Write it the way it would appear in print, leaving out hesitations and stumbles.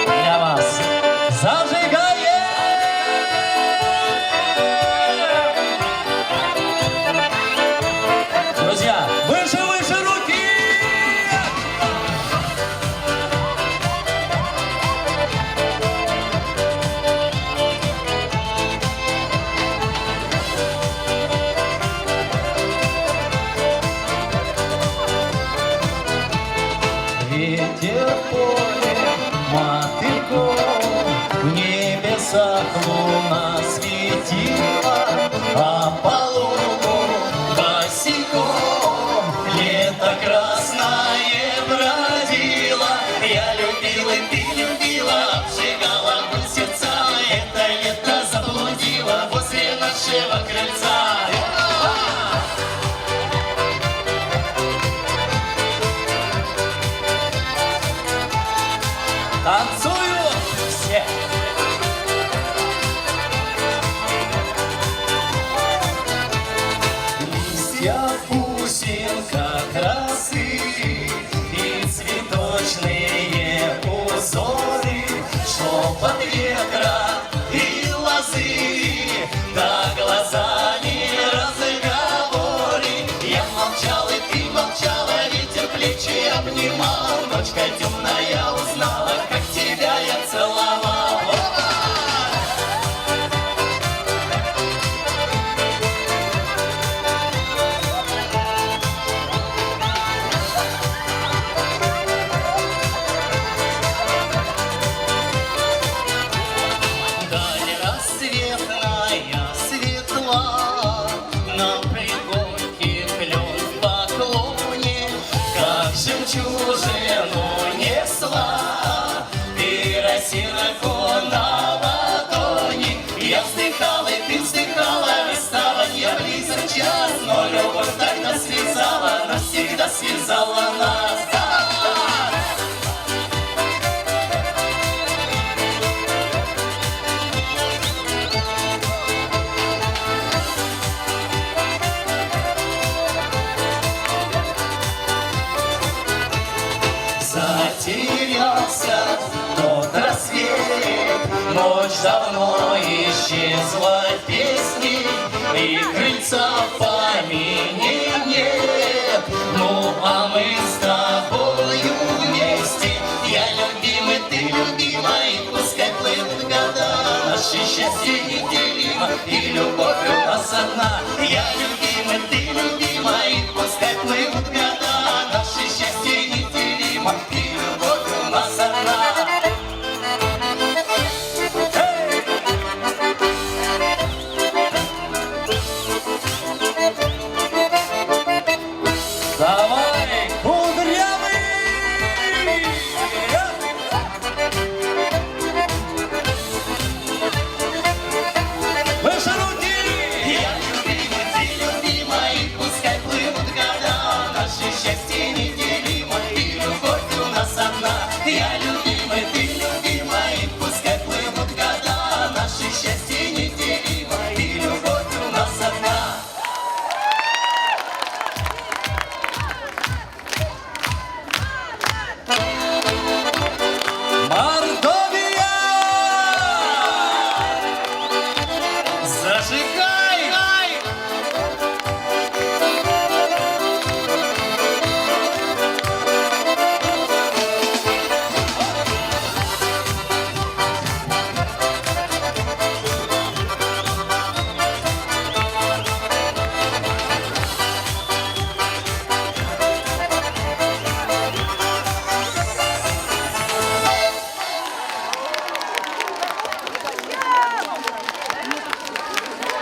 для вас. Зажигає! Друзья, выше, выше руки! Ветер в поле мотыльком, в небесах луна светила, а по лугу босиком лето красное бродило. Я любил, и ты любила, обжигала боль сердца, это лето заблудило возле нашего крыльца. Танцуют все! Листья бусинка красы и цветочные узоры, шепот ветра и лозы, да глаза не разговоры. Я молчал, и ты молчала, ветер плечи обнимал, ночка темная узнала, как тебя я целовал. Даль рассветная светла, на пригорке клен в поклоне, как жемчужину несла ты росинку на ладони. Я вздыхал, и ты вздыхала, расставанье близок час, но любовь тогда связала, навсегда связала нас. Затерялся тот рассвет, ночь давно исчезла песни, и крыльца в помине нет. Ну а мы с тобой